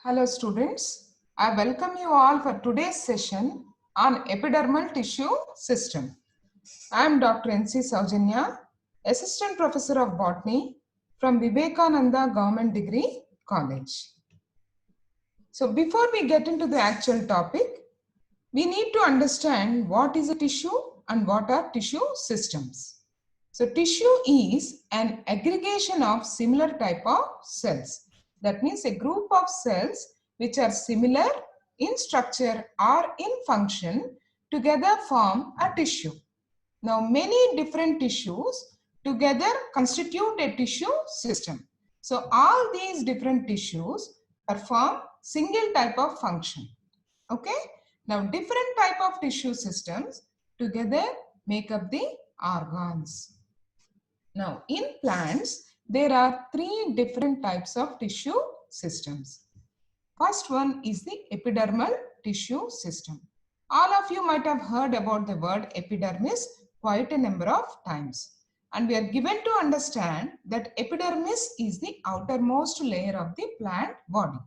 Hello students, I welcome you all for today's session on epidermal tissue system. I am Dr. N.C. Saujanya, Assistant Professor of Botany from Vivekananda Government Degree College. So before we get into the actual topic, we need to understand what is a tissue and what are tissue systems. So tissue is an aggregation of similar type of cells. That means a group of cells which are similar in structure or in function together form a tissue. Now many different tissues together constitute a tissue system. So all these different tissues perform single type of function. Okay. Now different type of tissue systems together make up the organs. Now, in plants, there are three different types of tissue systems. First one is the epidermal tissue system. All of you might have heard about the word epidermis quite a number of times. And we are given to understand that epidermis is the outermost layer of the plant body.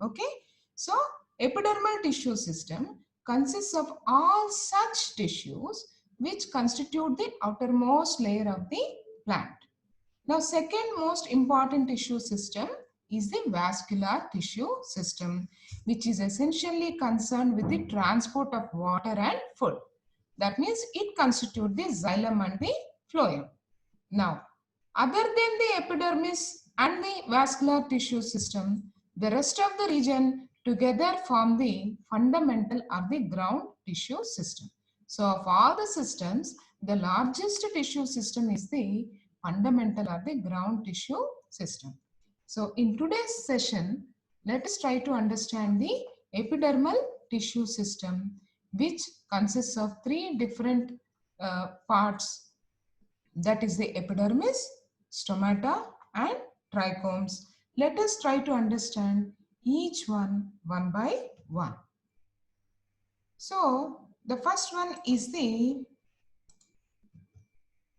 Okay? So, epidermal tissue system consists of all such tissues which constitute the outermost layer of the plant. Now, second most important tissue system is the vascular tissue system, which is essentially concerned with the transport of water and food. That means it constitutes the xylem and the phloem. Now, other than the epidermis and the vascular tissue system, the rest of the region together form the fundamental or the ground tissue system. So, of all the systems, the largest tissue system is the fundamental or the ground tissue system. So, in today's session, let us try to understand the epidermal tissue system, which consists of three different parts, that is the epidermis, stomata and trichomes. Let us try to understand each one by one. So the first one is the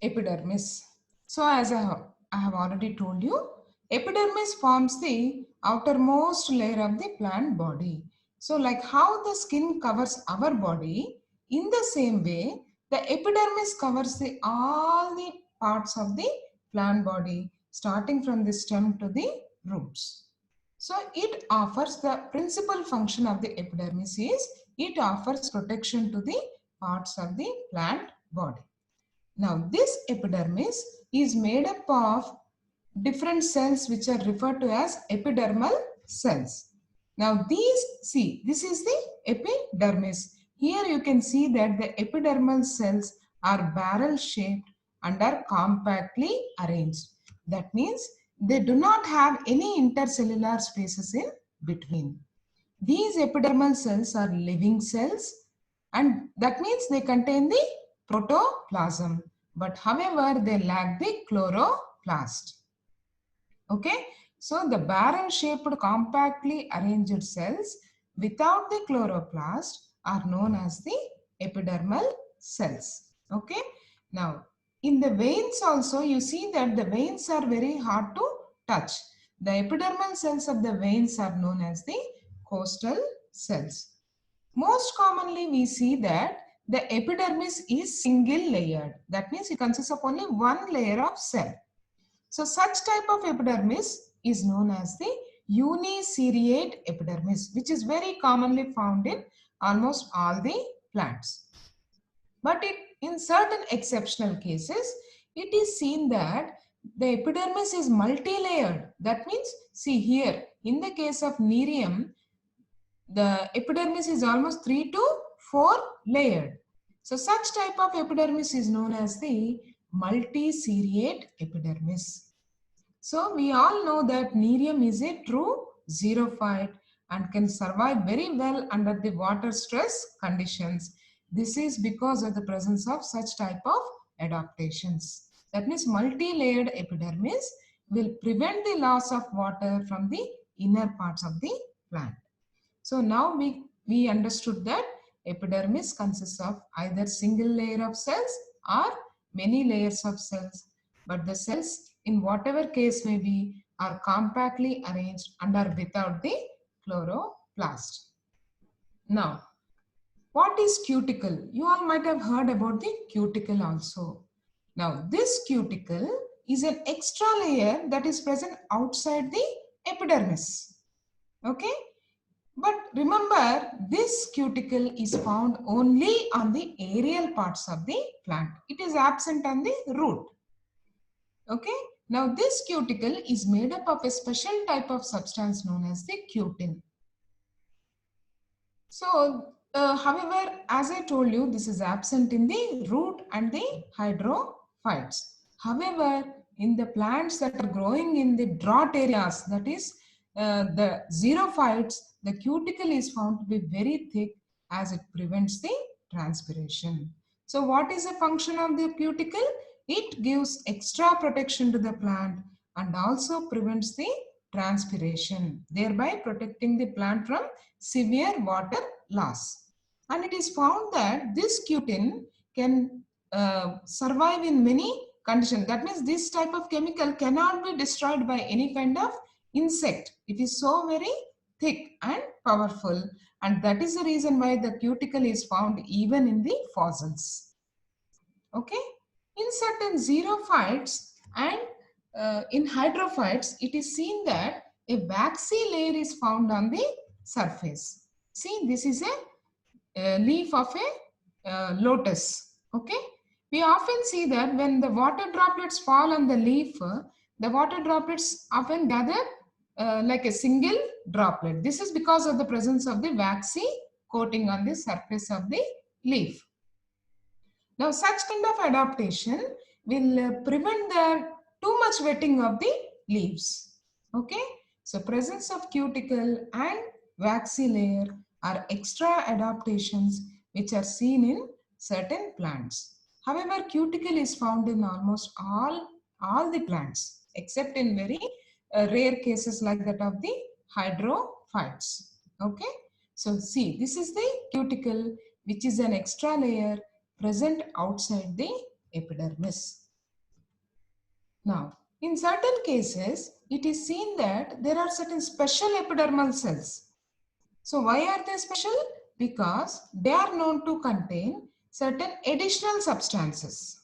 epidermis. So as I have already told you, epidermis forms the outermost layer of the plant body. So like how the skin covers our body, in the same way, the epidermis covers all the parts of the plant body, starting from the stem to the roots. So it offers, the principal function of the epidermis is it offers protection to the parts of the plant body. Now this epidermis is made up of different cells which are referred to as epidermal cells. Now this is the epidermis. Here you can see that the epidermal cells are barrel shaped and are compactly arranged. That means they do not have any intercellular spaces in between. These epidermal cells are living cells, and that means they contain the protoplasm, but however they lack the chloroplast. Okay, so the barrel shaped compactly arranged cells without the chloroplast are known as the epidermal cells. Okay, now in the veins also you see that the veins are very hard to touch. The epidermal cells of the veins are known as the costal cells. Most commonly we see that the epidermis is single layered. That means it consists of only one layer of cell. So such type of epidermis is known as the uniseriate epidermis, which is very commonly found in almost all the plants. But in certain exceptional cases, it is seen that the epidermis is multi-layered. That means, see here, in the case of Nerium, the epidermis is almost 3 to 4 layered. So such type of epidermis is known as the multiseriate epidermis. So we all know that Nerium is a true xerophyte and can survive very well under the water stress conditions. This is because of the presence of such type of adaptations. That means multi-layered epidermis will prevent the loss of water from the inner parts of the plant. So now we understood that epidermis consists of either single layer of cells or many layers of cells, but the cells in whatever case may be are compactly arranged and are without the chloroplast. Now, what is cuticle? You all might have heard about the cuticle also. Now, this cuticle is an extra layer that is present outside the epidermis. Okay? But remember, this cuticle is found only on the aerial parts of the plant. It is absent on the root. Okay? Now, this cuticle is made up of a special type of substance known as the cutin. So, however, as I told you, this is absent in the root and the hydrophytes. However, in the plants that are growing in the drought areas, that is the xerophytes, the cuticle is found to be very thick as it prevents the transpiration. So, what is the function of the cuticle? It gives extra protection to the plant and also prevents the transpiration, thereby protecting the plant from severe water loss. And it is found that this cutin can survive in many conditions. That means this type of chemical cannot be destroyed by any kind of insect. It is so very thick and powerful, and that is the reason why the cuticle is found even in the fossils. Okay, in certain xerophytes and in hydrophytes, it is seen that a waxy layer is found on the surface. See, this is a leaf of a lotus. Okay, we often see that when the water droplets fall on the leaf, the water droplets often gather like a single droplet. This is because of the presence of the waxy coating on the surface of the leaf. Now, such kind of adaptation will prevent the too much wetting of the leaves. Okay, so presence of cuticle and waxy layer are extra adaptations which are seen in certain plants. However, cuticle is found in almost all the plants except in very rare cases like that of the hydrophytes. Okay, so see, this is the cuticle, which is an extra layer present outside the epidermis. Now, in certain cases, it is seen that there are certain special epidermal cells. So, why are they special? Because they are known to contain certain additional substances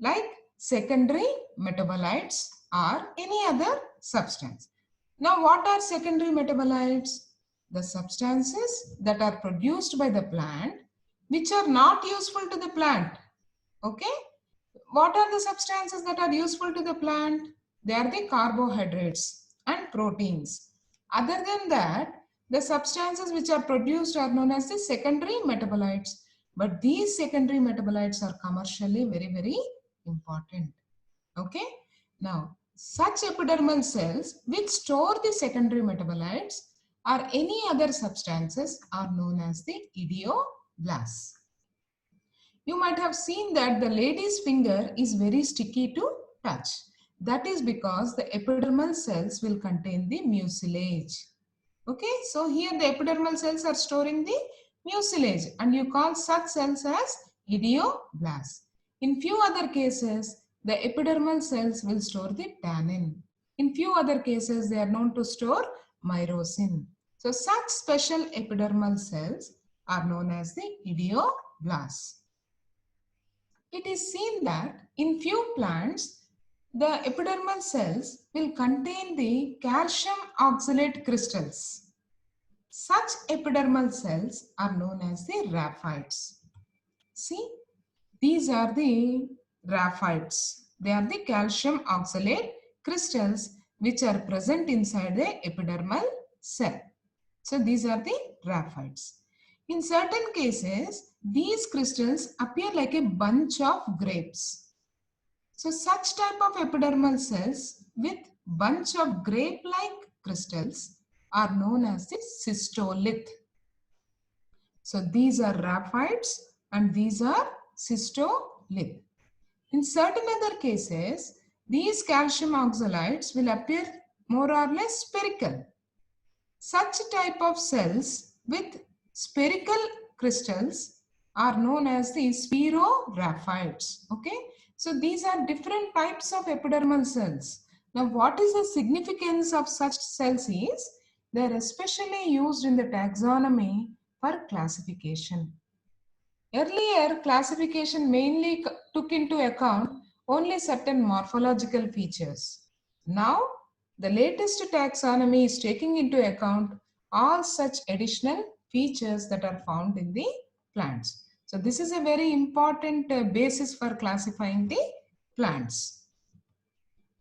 like secondary metabolites or any other substance. Now, what are secondary metabolites? The substances that are produced by the plant which are not useful to the plant. Okay? What are the substances that are useful to the plant? They are the carbohydrates and proteins. Other than that, the substances which are produced are known as the secondary metabolites. But these secondary metabolites are commercially very, very important. Okay? Now, such epidermal cells which store the secondary metabolites or any other substances are known as the idioblasts. You might have seen that the lady's finger is very sticky to touch. That is because the epidermal cells will contain the mucilage. Okay, so here the epidermal cells are storing the mucilage and you call such cells as idioblasts. In few other cases, the epidermal cells will store the tannin. In few other cases, they are known to store myrosin. So such special epidermal cells are known as the idioblasts. It is seen that in few plants, the epidermal cells will contain the calcium oxalate crystals. Such epidermal cells are known as the raphites. See, these are the raphites. They are the calcium oxalate crystals which are present inside the epidermal cell. So these are the raphites. In certain cases, these crystals appear like a bunch of grapes. So such type of epidermal cells with bunch of grape-like crystals are known as the cystolith. So these are raphites and these are cystolith. In certain other cases, these calcium oxalates will appear more or less spherical. Such type of cells with spherical crystals are known as the spheroraphites. Okay, so these are different types of epidermal cells. Now, what is the significance of such cells is They are especially used in the taxonomy for classification. Earlier, classification mainly took into account only certain morphological features. Now, the latest taxonomy is taking into account all such additional features that are found in the plants. So, this is a very important basis for classifying the plants.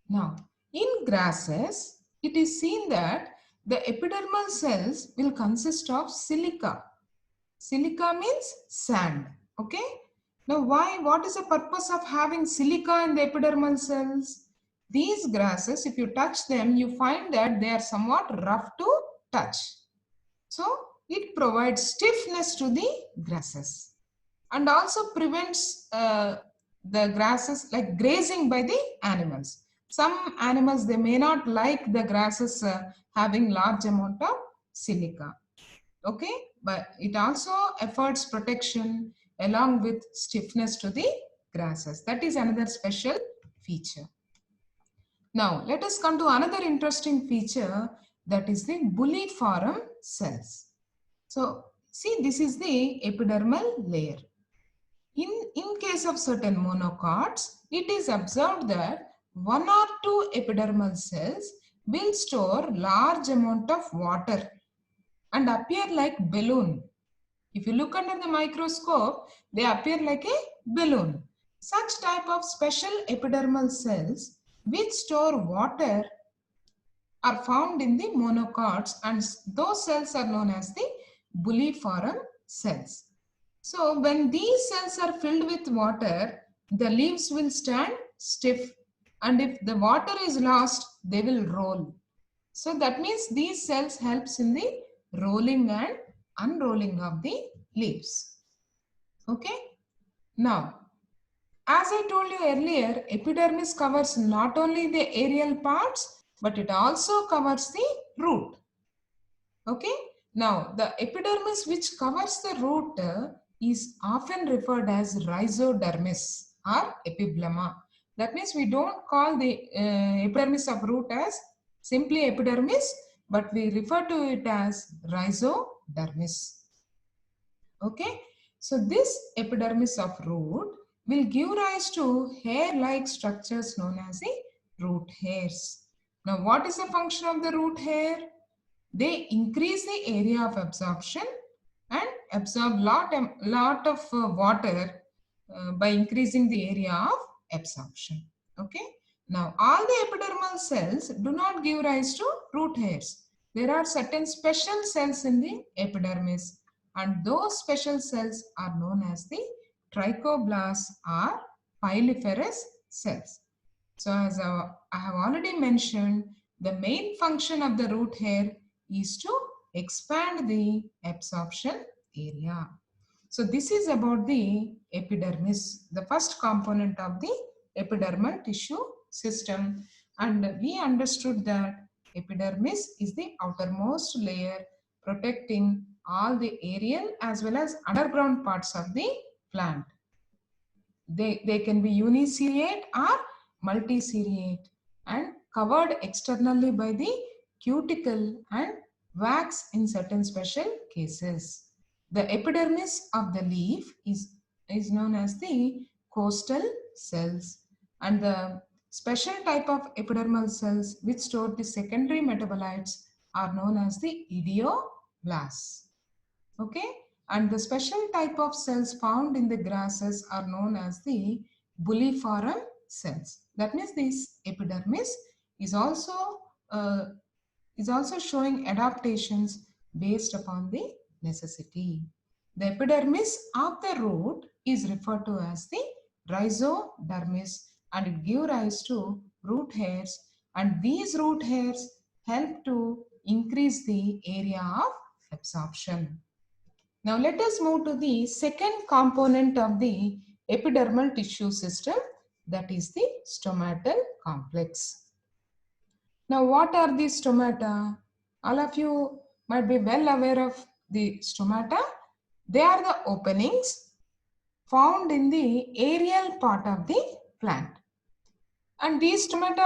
Now, in grasses, it is seen that the epidermal cells will consist of silica. Silica means sand. Okay. Now, why? What is the purpose of having silica in the epidermal cells? These grasses, if you touch them, you find that they are somewhat rough to touch. So, it provides stiffness to the grasses and also prevents the grasses like grazing by the animals. Some animals, they may not like the grasses having large amount of silica. Okay, but it also affords protection along with stiffness to the grasses. That is another special feature. Now, let us come to another interesting feature, that is the bulliform cells. So, see, this is the epidermal layer. In case of certain monocots, it is observed that one or two epidermal cells will store large amount of water and appear like balloon. If you look under the microscope, they appear like a balloon. Such type of special epidermal cells which store water are found in the monocots, and those cells are known as the bulliform cells. So when these cells are filled with water, the leaves will stand stiff, and if the water is lost, they will roll. So that means these cells helps in the rolling and unrolling of the leaves. Okay. Now, as I told you earlier, epidermis covers not only the aerial parts, but it also covers the root. Okay. Now, the epidermis which covers the root is often referred as rhizodermis or epiblema. That means we don't call the epidermis of root as simply epidermis, but we refer to it as rhizodermis. Okay. So this epidermis of root will give rise to hair-like structures known as the root hairs. Now, what is the function of the root hair? They increase the area of absorption and absorb lot of water by increasing the area of absorption. Okay. Now, all the epidermal cells do not give rise to root hairs. There are certain special cells in the epidermis, and those special cells are known as the trichoblasts or pyliferous cells. So, as I have already mentioned, the main function of the root hair is to expand the absorption area. So this is about the epidermis, the first component of the epidermal tissue system. And we understood that epidermis is the outermost layer protecting all the aerial as well as underground parts of the plant. They can be uniciliate or multiciliate and covered externally by the cuticle and wax in certain special cases. The epidermis of the leaf is known as the costal cells, and the special type of epidermal cells which store the secondary metabolites are known as the idioblasts. Okay, and the special type of cells found in the grasses are known as the bulliform cells. That means this epidermis is also showing adaptations based upon the necessity. The epidermis of the root is referred to as the rhizodermis, and it gives rise to root hairs, and these root hairs help to increase the area of absorption. Now let us move to the second component of the epidermal tissue system, that is the stomatal complex. Now what are the stomata? All of you might be well aware of the stomata. They are the openings found in the aerial part of the plant. And these stomata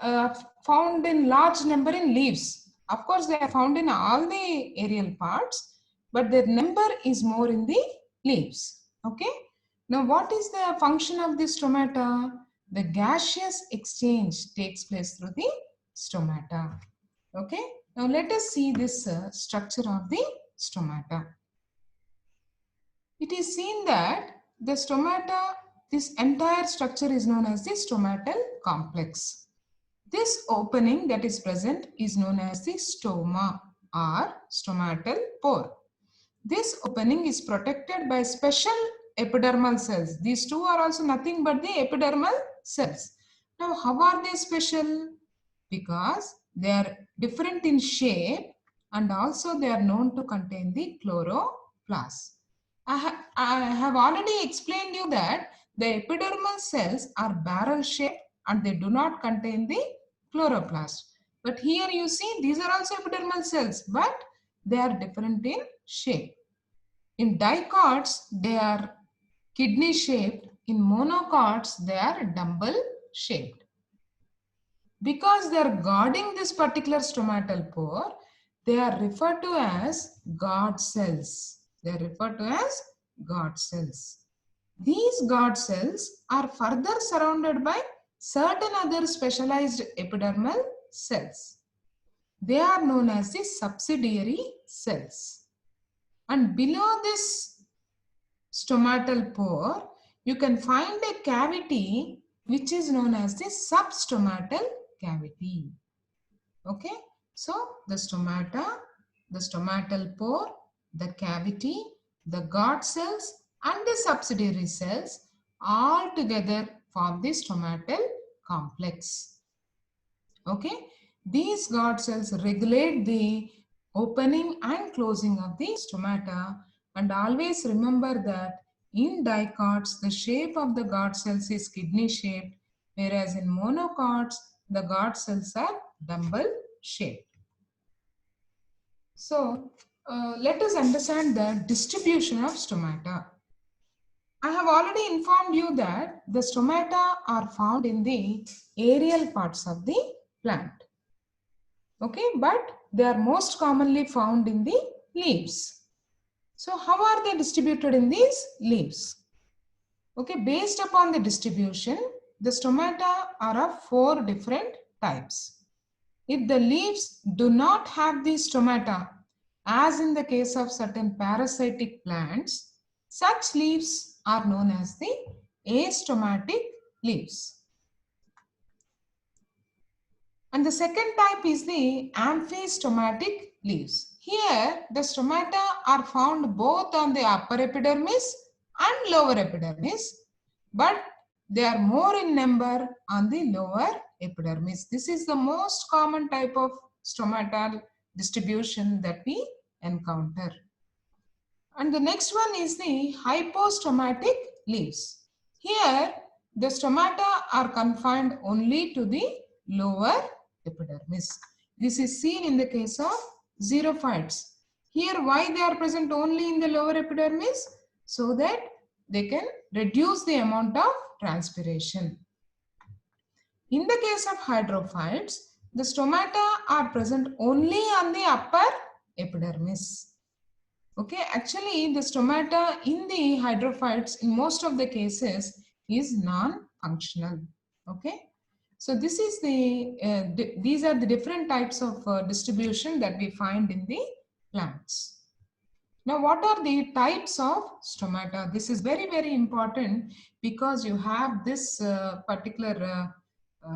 are found in large number in leaves Of course, they are found in all the aerial parts, but their number is more in the leaves. Okay. Now, what is the function of the stomata? The gaseous exchange takes place through the stomata. Okay. Now, let us see this structure of the stomata. It is seen that the stomata, this entire structure is known as the stomatal complex. This opening that is present is known as the stoma or stomatal pore. This opening is protected by special epidermal cells. These two are also nothing but the epidermal cells. Now, how are they special? Because they are different in shape and also they are known to contain the chloroplast. I have already explained you that the epidermal cells are barrel shaped and they do not contain the chloroplast. But here you see these are also epidermal cells, but they are different in shape. In dicots, they are kidney shaped. In monocots, they are dumbbell shaped. Because they are guarding this particular stomatal pore, they are referred to as guard cells. They are referred to as guard cells. These guard cells are further surrounded by certain other specialized epidermal cells. They are known as the subsidiary cells. And below this stomatal pore, you can find a cavity which is known as the substomatal cavity. Okay, so the stomata, the stomatal pore, the cavity, the guard cells and the subsidiary cells all together form the stomatal complex. Okay, these guard cells regulate the opening and closing of the stomata, and always remember that in dicots the shape of the guard cells is kidney shaped, whereas in monocots the guard cells are dumbbell shaped. So let us understand the distribution of stomata. I have already informed you that the stomata are found in the aerial parts of the plant. Okay, but they are most commonly found in the leaves. So how are they distributed in these leaves? Okay, based upon the distribution, the stomata are of 4 different types. If the leaves do not have the stomata, as in the case of certain parasitic plants, such leaves are known as the astomatic leaves. And the second type is the amphistomatic leaves. Here, the stomata are found both on the upper epidermis and lower epidermis, but they are more in number on the lower epidermis. This is the most common type of stomatal distribution that we encounter. And the next one is the hypostomatic leaves. Here, the stomata are confined only to the lower epidermis. This is seen in the case of xerophytes. Here, why they are present only in the lower epidermis? So that they can reduce the amount of transpiration. In the case of hydrophytes, the stomata are present only on the upper epidermis. Okay, actually the stomata in the hydrophytes in most of the cases is non-functional. Okay, so this is these are the different types of distribution that we find in the plants. Now, what are the types of stomata? This is very, very important because you have this particular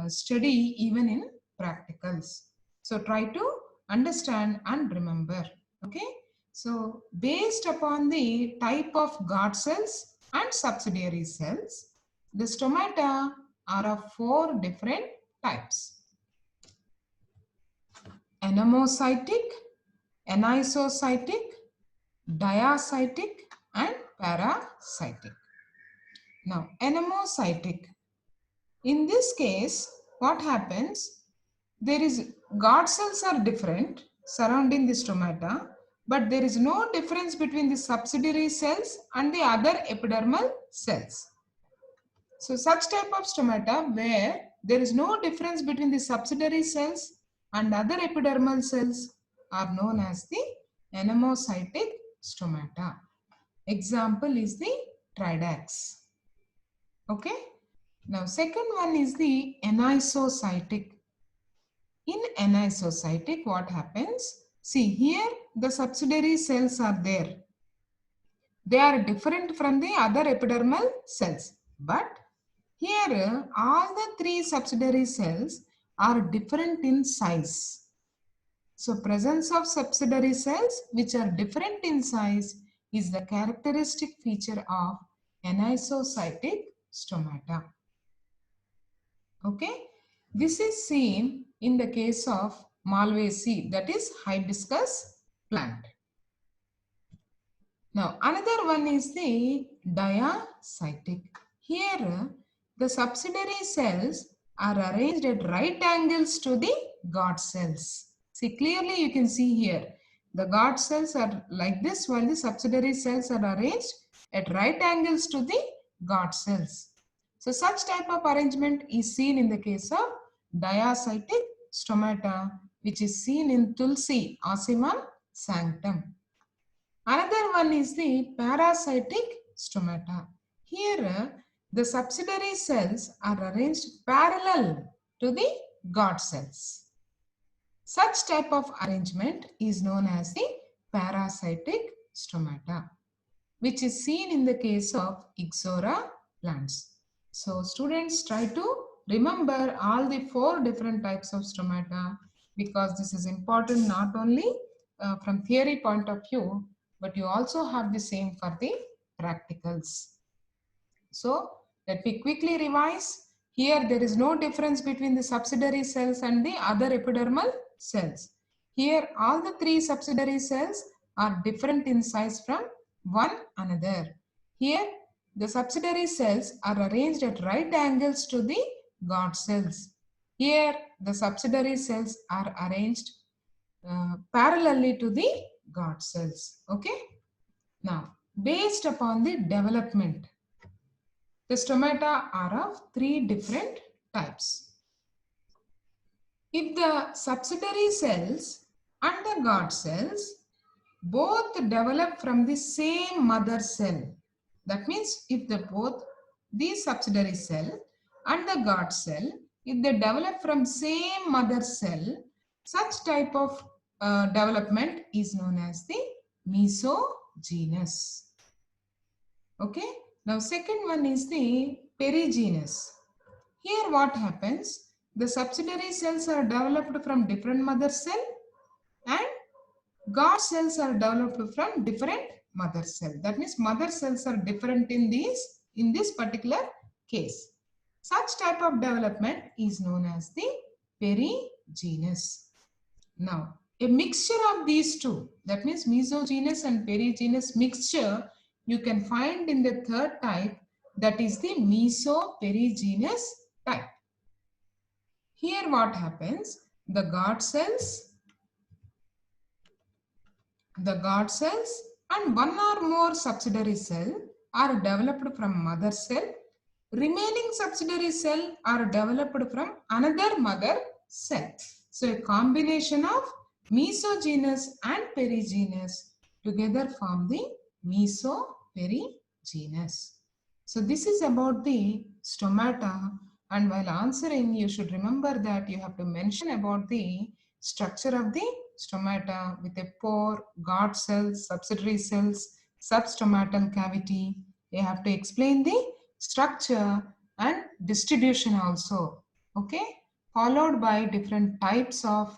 study even in practicals. So, try to understand and remember. Okay. So, based upon the type of guard cells and subsidiary cells, the stomata are of 4 different types: anemocytic, anisocytic, diacytic and parasitic. Now, anemocytic. In this case, what happens? There is guard cells are different surrounding the stomata, but there is no difference between the subsidiary cells and the other epidermal cells. So, such type of stomata where there is no difference between the subsidiary cells and other epidermal cells are known as the anemocytic stomata. Example is the Tridax. Okay. Now second one is the anisocytic. In anisocytic, what happens? See here the subsidiary cells are there. They are different from the other epidermal cells. But here all the three subsidiary cells are different in size. So presence of subsidiary cells which are different in size is the characteristic feature of anisocytic stomata. Okay. This is seen in the case of Malvaceae, that is hibiscus plant. Now another one is the diacytic. Here the subsidiary cells are arranged at right angles to the guard cells. See clearly you can see here the guard cells are like this while the subsidiary cells are arranged at right angles to the guard cells. So such type of arrangement is seen in the case of diacytic stomata, which is seen in Tulsi Ocimum sanctum. Another one is the parasitic stomata. Here, the subsidiary cells are arranged parallel to the guard cells. Such type of arrangement is known as the parasitic stomata, which is seen in the case of Ixora plants. So students, try to remember all the 4 different types of stomata, because this is important not only from theory point of view, but you also have the same for the practicals. So let me quickly revise. Here there is no difference between the subsidiary cells and the other epidermal cells. Here all the 3 subsidiary cells are different in size from one another. Here the subsidiary cells are arranged at right angles to the guard cells. Here the subsidiary cells are arranged parallelly to the guard cells. Okay. Now based upon the development, the stomata are of 3 different types. If the subsidiary cells and the guard cells both develop from the same mother cell, that means if both the subsidiary cell and the guard cell, if they develop from same mother cell, such type of development is known as the mesogenous. Okay. Now second one is the perigenous. Here what happens? The subsidiary cells are developed from different mother cell and guard cells are developed from different mother cell. That means mother cells are different in this particular case. Such type of development is known as the perigenous. Now a mixture of these two, that means mesogenous and perigenous mixture, you can find in the third type, that is the mesoperigenous type. Here what happens? The guard cells and one or more subsidiary cell are developed from mother cell. Remaining subsidiary cell are developed from another mother cell. So a combination of mesogenous and perigenous together form the mesoperigenous. So this is about the stomata, and while answering you should remember that you have to mention about the structure of the stomata with a pore, guard cells, subsidiary cells, substomatal cavity. You have to explain the structure and distribution also. Okay, followed by different types of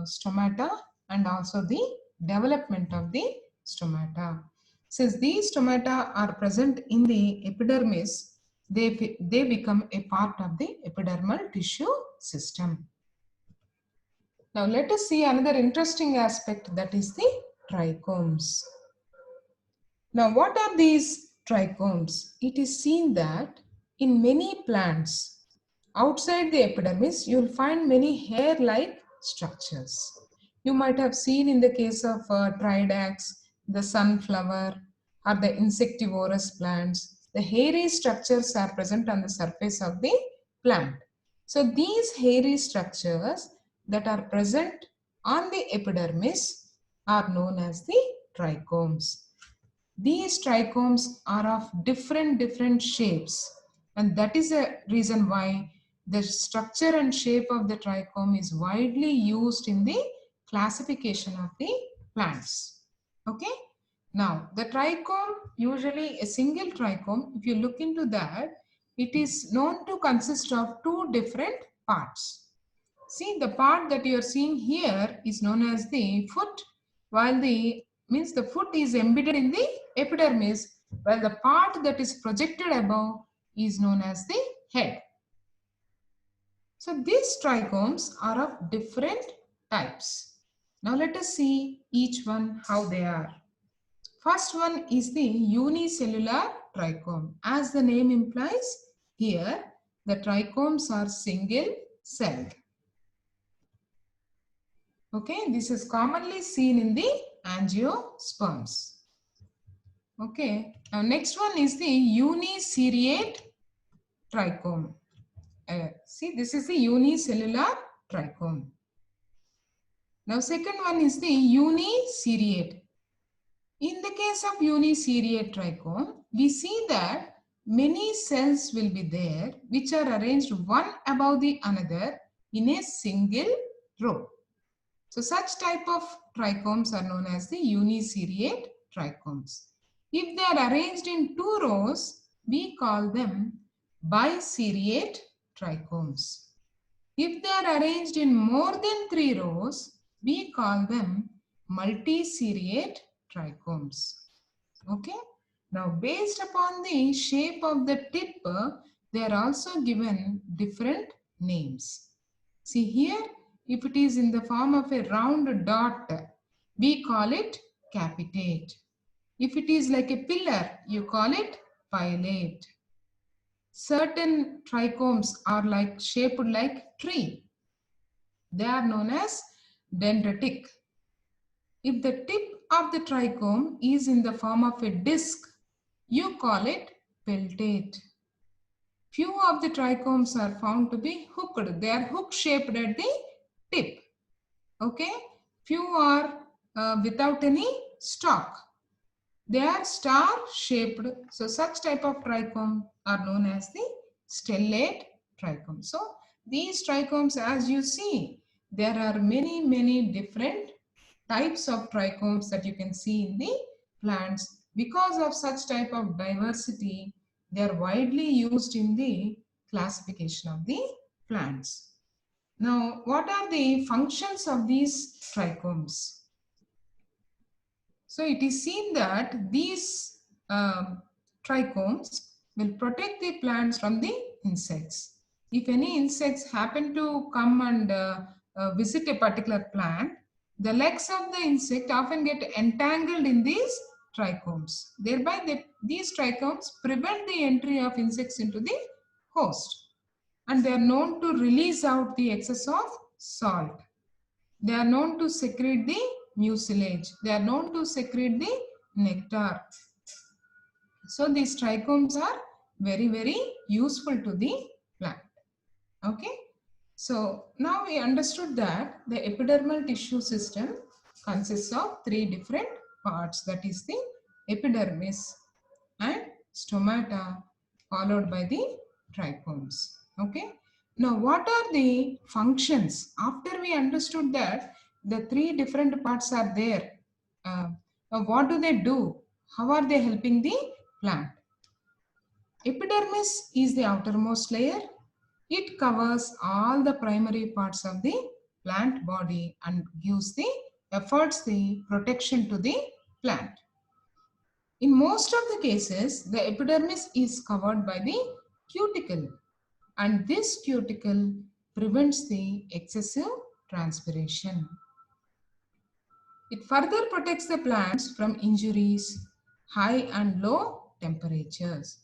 stomata and also the development of the stomata. Since these stomata are present in the epidermis, they become a part of the epidermal tissue system. Now let us see another interesting aspect, that is the trichomes. Now what are these trichomes? It is seen that in many plants outside the epidermis you will find many hair-like structures. You might have seen in the case of Tridax, the sunflower or the insectivorous plants, the hairy structures are present on the surface of the plant. So these hairy structures that are present on the epidermis are known as the trichomes. These trichomes are of different shapes, and that is a reason why the structure and shape of the trichome is widely used in the classification of the plants. Okay. Now, the trichome, usually a single trichome, if you look into that, it is known to consist of two different parts. See, the part that you are seeing here is known as the foot, while the foot is embedded in the epidermis, while the part that is projected above is known as the head. So these trichomes are of different types. Now let us see each one how they are. First one is the unicellular trichome. As the name implies, here the trichomes are single celled. Okay, this is commonly seen in the angiosperms. Okay, now next one is the uniseriate trichome. See, this is the unicellular trichome. Now second one is the uniseriate. In the case of uniseriate trichome, we see that many cells will be there which are arranged one above the another in a single row. So such type of trichomes are known as the uniseriate trichomes. If they are arranged in two rows, we call them biseriate trichomes. If they are arranged in more than three rows, we call them multiseriate trichomes. Okay. Now, based upon the shape of the tip, they are also given different names. See here, if it is in the form of a round dot, we call it capitate. If it is like a pillar, you call it pilate. Certain trichomes are like shaped like tree. They are known as dendritic. If the tip of the trichome is in the form of a disc, you call it peltate. Few of the trichomes are found to be hooked. They are hook shaped at the tip. Okay. Few are without any stalk. They are star shaped. So such type of trichome are known as the stellate trichome. So these trichomes, as you see, there are many different types of trichomes that you can see in the plants. Because of such type of diversity, they are widely used in the classification of the plants. Now, what are the functions of these trichomes? So it is seen that these trichomes will protect the plants from the insects. If any insects happen to come and visit a particular plant, the legs of the insect often get entangled in these trichomes. Thereby, these trichomes prevent the entry of insects into the host. And they are known to release out the excess of salt. They are known to secrete the mucilage. They are known to secrete the nectar. So these trichomes are very useful to the plant. Okay. So now we understood that the epidermal tissue system consists of three different parts. That is the epidermis and stomata, followed by the trichomes. Okay. Now, what are the functions? After we understood that the three different parts are there, what do they do? How are they helping the plant? Epidermis is the outermost layer. It covers all the primary parts of the plant body and affords the protection to the plant. In most of the cases, the epidermis is covered by the cuticle, and this cuticle prevents the excessive transpiration. It further protects the plants from injuries, high and low temperatures.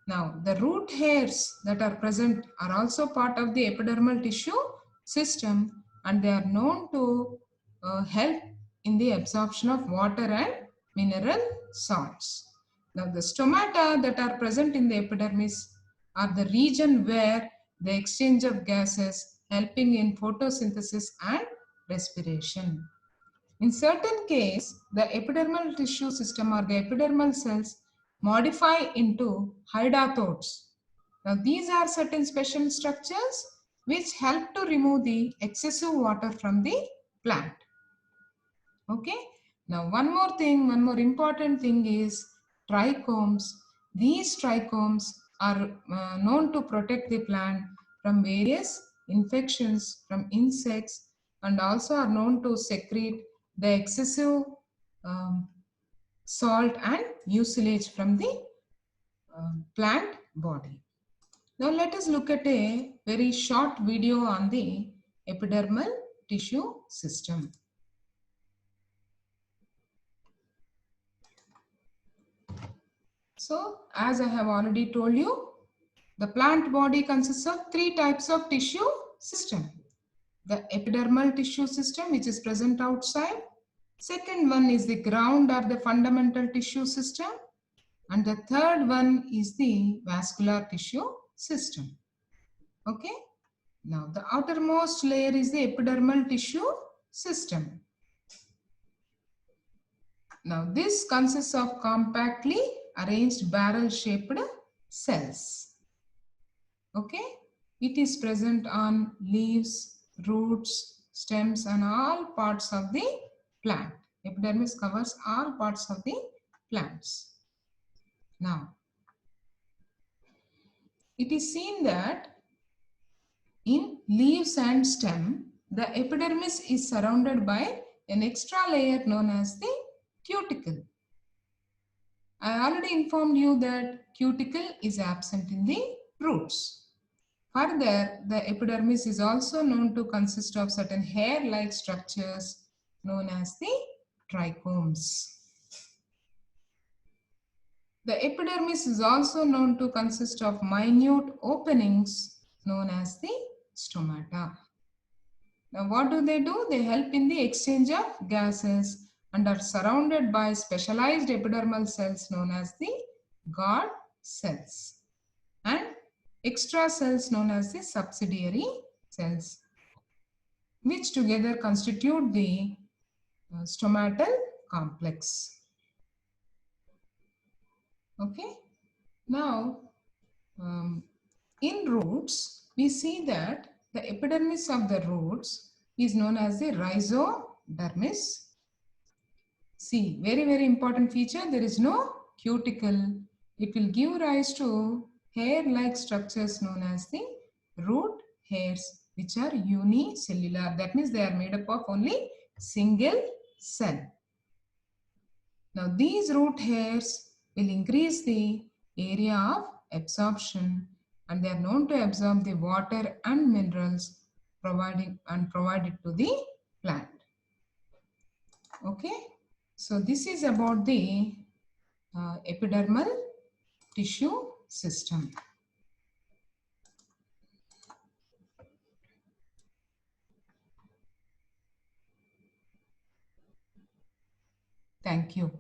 Now, the root hairs that are present are also part of the epidermal tissue system, and they are known to help in the absorption of water and mineral salts. Now, the stomata that are present in the epidermis are the region where the exchange of gases helping in photosynthesis and respiration. In certain case, the epidermal tissue system or the epidermal cells modify into hydathodes. Now, these are certain special structures which help to remove the excessive water from the plant. Okay. Now, one more important thing is trichomes. These trichomes are known to protect the plant from various infections from insects and also are known to secrete the excessive um, salt and mucilage from the plant body. Now let us look at a very short video on the epidermal tissue system. So as I have already told you, the plant body consists of three types of tissue system. The epidermal tissue system, which is present outside. Second one is the ground or the fundamental tissue system. And the third one is the vascular tissue system. Okay. Now the outermost layer is the epidermal tissue system. Now this consists of compactly arranged barrel-shaped cells. Okay. It is present on leaves, roots, stems and all parts of the plant. Epidermis covers all parts of the plants. Now, it is seen that in leaves and stem, the epidermis is surrounded by an extra layer known as the cuticle. I already informed you that cuticle is absent in the roots. Further, the epidermis is also known to consist of certain hair-like structures known as the trichomes. The epidermis is also known to consist of minute openings known as the stomata. Now, what do? They help in the exchange of gases and are surrounded by specialized epidermal cells known as the guard cells and extra cells known as the subsidiary cells, which together constitute the stomatal complex. Okay. Now, in roots, we see that the epidermis of the roots is known as the rhizodermis. See, very, very important feature, there is no cuticle. It will give rise to hair-like structures known as the root hairs, which are unicellular. That means they are made up of only single cell. Now, these root hairs will increase the area of absorption and they are known to absorb the water and minerals provided to the plant. Okay. So this is about the epidermal tissue system. Thank you.